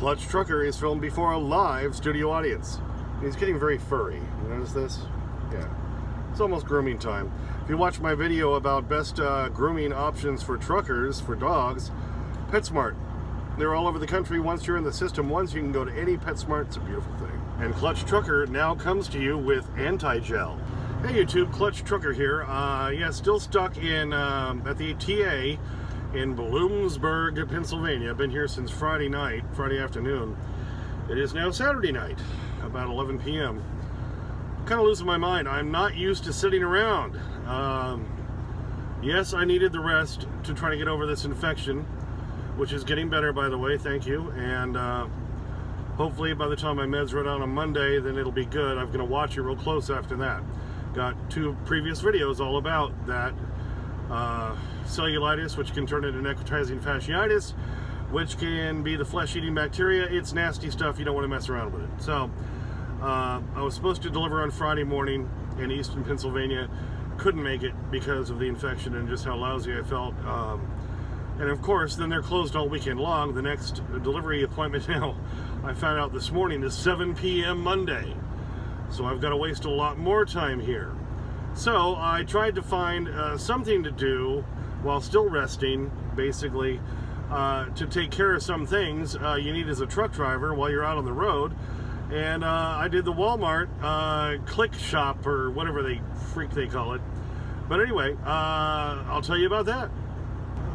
Clutch Trucker is filmed before a live studio audience. He's getting very furry. You notice this? Yeah. It's almost grooming time. If you watch my video about best grooming options for truckers, for dogs, PetSmart. They're all over the country. Once you're in the system, once you can go to any PetSmart. It's a beautiful thing. And Clutch Trucker now comes to you with anti-gel. Hey YouTube, Clutch Trucker here. Yeah, still stuck in at the TA in Bloomsburg, Pennsylvania. I've been here since Friday night, Friday afternoon. It is now Saturday night, about 11 p.m. Kind of losing my mind. I'm not used to sitting around. Yes, I needed the rest to try to get over this infection, which is getting better, by the way. Thank you. And hopefully by the time my meds run out on Monday, then it'll be good. I'm going to watch it real close after that. Got 2 previous videos all about that. Cellulitis, which can turn into necrotizing fasciitis, which can be the flesh-eating bacteria. It's nasty stuff. You don't want to mess around with it. So I was supposed to deliver on Friday morning in Eastern Pennsylvania. Couldn't make it because of the infection and just how lousy I felt. And of course, then they're closed all weekend long. The next delivery appointment now, I found out this morning, is 7 p.m. Monday. So I've got to waste a lot more time here. So I tried to find something to do while still resting, basically, to take care of some things you need as a truck driver while you're out on the road. And I did the Walmart click shop, or whatever they call it. But anyway, I'll tell you about that.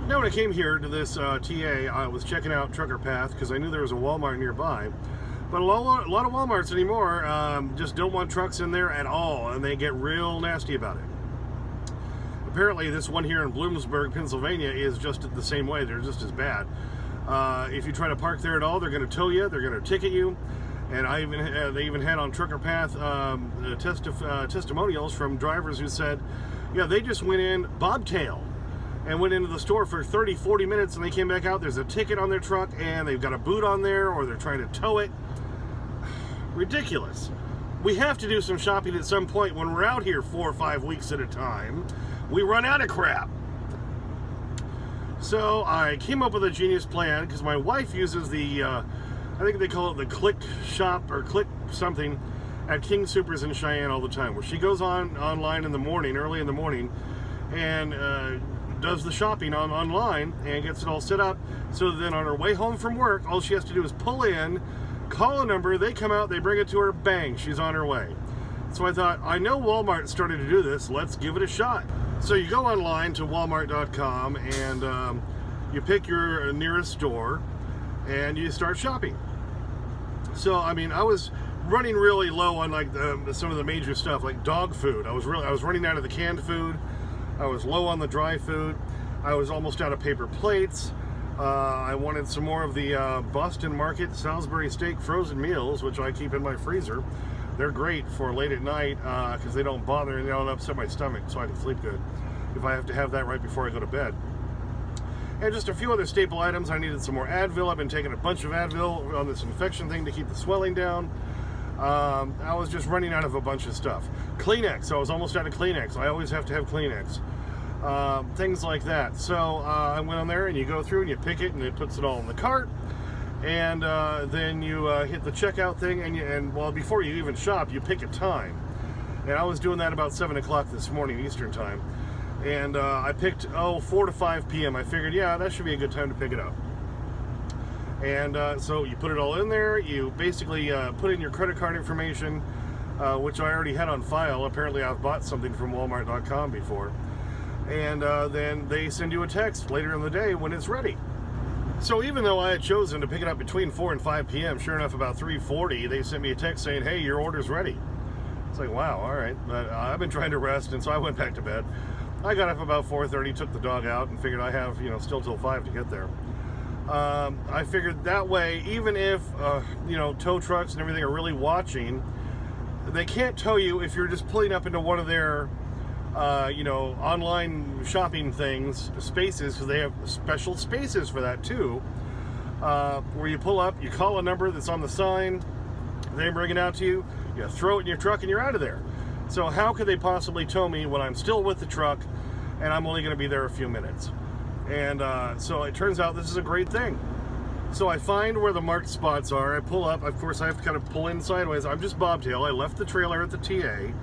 Now when I came here to this TA, I was checking out Trucker Path because I knew there was a Walmart nearby. But a lot of Walmarts anymore just don't want trucks in there at all, and they get real nasty about it. Apparently this one here in Bloomsburg, Pennsylvania is just the same way. They're just as bad. If you try to park there at all, they're going to tow you, they're going to ticket you. And they even had on Trucker Path testimonials from drivers who said, yeah, they just went in bobtail and went into the store for 30, 40 minutes, and they came back out, there's a ticket on their truck, and they've got a boot on there, or they're trying to tow it. Ridiculous. We have to do some shopping at some point. When we're out here 4 or 5 weeks at a time, we run out of crap. So I came up with a genius plan, because my wife uses the, I think they call it the click shop, or click something, at King Soopers in Cheyenne all the time, where she goes online in the morning, early in the morning, and does the shopping online and gets it all set up, so then on her way home from work, all she has to do is pull in, call a number, they come out, they bring it to her, bang, she's on her way. So I thought, I know Walmart started to do this, let's give it a shot. So you go online to walmart.com and you pick your nearest store and you start shopping. So I mean, I was running really low on like some of the major stuff, like dog food. I was running out of the canned food. I was low on the dry food. I was almost out of paper plates. I wanted some more of the Boston Market Salisbury steak frozen meals, which I keep in my freezer. They're great for late at night because they don't bother and they don't upset my stomach, so I can sleep good if I have to have that right before I go to bed. And just a few other staple items. I needed some more Advil. I've been taking a bunch of Advil on this infection thing to keep the swelling down. I was just running out of a bunch of stuff. Kleenex, I was almost out of Kleenex. I always have to have Kleenex. Things like that. So I went on there and you go through and you pick it and it puts it all in the cart. And then you hit the checkout thing and well, before you even shop, you pick a time. And I was doing that about 7 o'clock this morning, Eastern time. And I picked, 4 to 5 p.m. I figured, yeah, that should be a good time to pick it up. And so you put it all in there, you basically put in your credit card information, which I already had on file. Apparently I've bought something from walmart.com before. And then they send you a text later in the day when it's ready. So even though I had chosen to pick it up between 4 and 5 p.m., sure enough, about 3:40, they sent me a text saying, hey, your order's ready. It's like, wow, all right. But I've been trying to rest, and so I went back to bed. I got up about 4:30, took the dog out, and figured I have, still till 5 to get there. I figured that way, even if, tow trucks and everything are really watching, they can't tow you if you're just pulling up into one of their, online shopping things, spaces, because they have special spaces for that too, where you pull up, you call a number that's on the sign, they bring it out to you, you throw it in your truck, and you're out of there. So how could they possibly tow me when I'm still with the truck and I'm only going to be there a few minutes? And so it turns out this is a great thing. So I find where the marked spots are. I pull up. Of course, I have to kind of pull in sideways. I'm just bobtail. I left the trailer at the TA.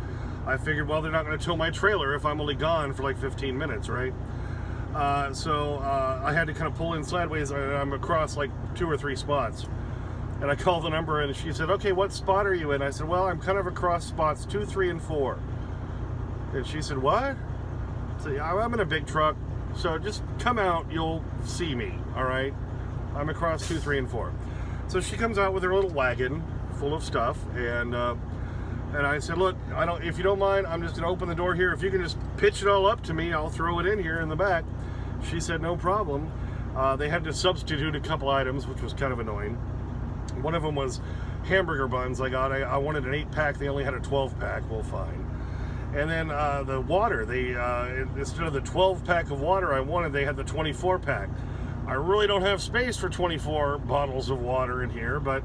I figured, well, they're not going to tow my trailer if I'm only gone for like 15 minutes, right? So I had to kind of pull in sideways. I'm across like 2 or 3 spots. And I called the number, and she said, okay, what spot are you in? I said, well, I'm kind of across spots 2, 3, and 4. And she said, what? So, yeah, I'm in a big truck, so just come out, you'll see me, all right? I'm across 2, 3, and 4. So she comes out with her little wagon full of stuff, and I said, look, if you don't mind, I'm just gonna open the door here. If you can just pitch it all up to me, I'll throw it in here in the back. She said, no problem. They had to substitute a couple items, which was kind of annoying. One of them was hamburger buns I got. I wanted an 8-pack, they only had a 12-pack, well, fine. And then the water, instead of the 12-pack of water I wanted, they had the 24-pack. I really don't have space for 24 bottles of water in here, but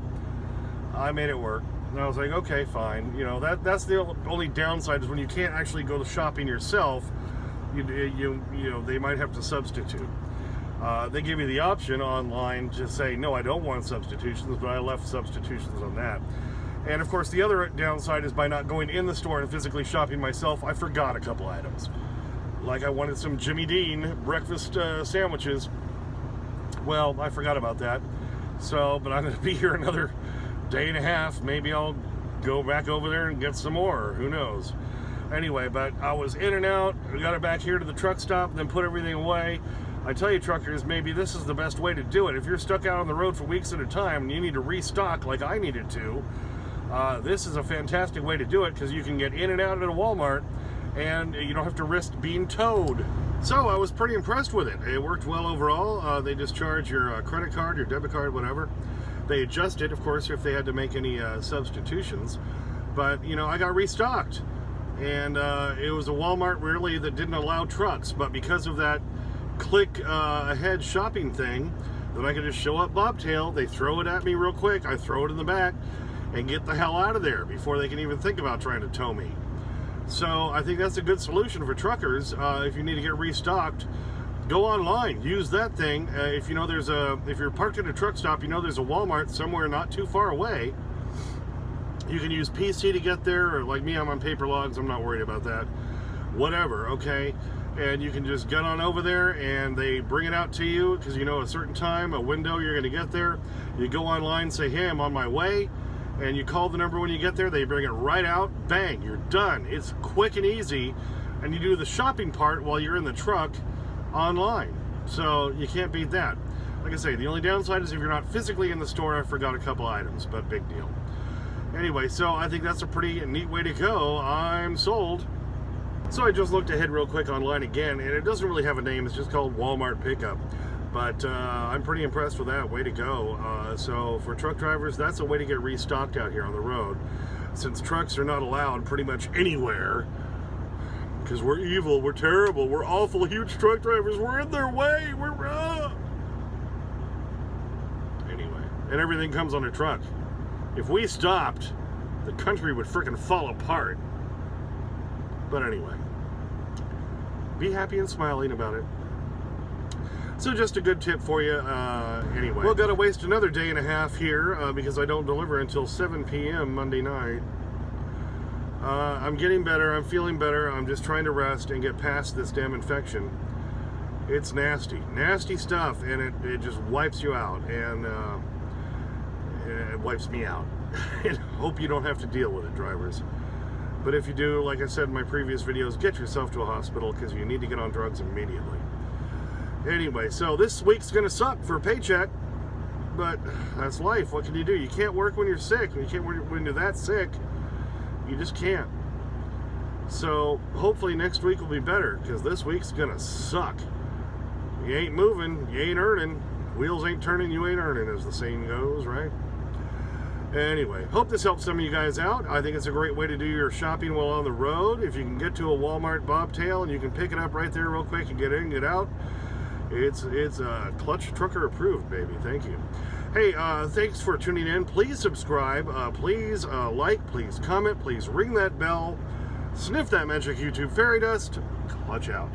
I made it work. And I was like, okay, fine. You know, that's the only downside is when you can't actually go shopping yourself, you know, they might have to substitute. They give you the option online to say, no, I don't want substitutions, but I left substitutions on that. And of course, the other downside is by not going in the store and physically shopping myself, I forgot a couple items. Like I wanted some Jimmy Dean breakfast sandwiches. Well, I forgot about that. So, but I'm going to be here another day and a half. Maybe I'll go back over there and get some more. Who knows? Anyway, but I was in and out. We got it back here to the truck stop, then put everything away. I tell you, truckers, maybe this is the best way to do it. If you're stuck out on the road for weeks at a time and you need to restock like I needed to, this is a fantastic way to do it because you can get in and out at a Walmart and you don't have to risk being towed. So I was pretty impressed with it. It worked well overall. They just charge your credit card, your debit card, whatever. They adjust it, of course, if they had to make any substitutions. But, you know, I got restocked. And it was a Walmart really that didn't allow trucks. But because of that click ahead shopping thing, then I could just show up bobtail. They throw it at me real quick. I throw it in the back and get the hell out of there before they can even think about trying to tow me. So I think that's a good solution for truckers. If you need to get restocked, go online, use that thing. If you know if you're parked at a truck stop, you know there's a Walmart somewhere not too far away. You can use PC to get there, or like me, I'm on paper logs, I'm not worried about that. Whatever, okay? And you can just get on over there and they bring it out to you because you know a certain time, a window you're gonna get there. You go online, say, hey, I'm on my way. And you call the number when you get there, they bring it right out, bang, you're done. It's quick and easy, and you do the shopping part while you're in the truck online. So you can't beat that. Like I say, the only downside is if you're not physically in the store, I forgot a couple items, but big deal. Anyway, so I think that's a pretty neat way to go. I'm sold. So I just looked ahead real quick online again, and it doesn't really have a name, it's just called Walmart Pickup. But I'm pretty impressed with that. Way to go. So for truck drivers, that's a way to get restocked out here on the road. Since trucks are not allowed pretty much anywhere, because we're evil, we're terrible, we're awful, huge truck drivers, we're in their way, Anyway, and everything comes on a truck. If we stopped, the country would freaking fall apart. But anyway, be happy and smiling about it. So just a good tip for you, anyway. Well, gotta waste another day and a half here because I don't deliver until 7 p.m. Monday night. I'm getting better, I'm feeling better, I'm just trying to rest and get past this damn infection. It's nasty, nasty stuff, and it just wipes you out, and it wipes me out. And hope you don't have to deal with it, drivers. But if you do, like I said in my previous videos, get yourself to a hospital because you need to get on drugs immediately. Anyway, so this week's gonna suck for a paycheck, but that's life. What can you do? You can't work when you're sick. You can't work when you're that sick. You just can't. So hopefully next week will be better, because this week's gonna suck. You ain't moving, you ain't earning. Wheels ain't turning, you ain't earning, as the saying goes, right? Anyway, hope this helps some of you guys out. I think it's a great way to do your shopping while on the road. If you can get to a Walmart bobtail and you can pick it up right there real quick and get in and get out, it's Clutch Trucker approved, baby. Thank you. Hey, thanks for tuning in. Please subscribe. Please like. Please comment. Please ring that bell. Sniff that magic YouTube fairy dust. Clutch out.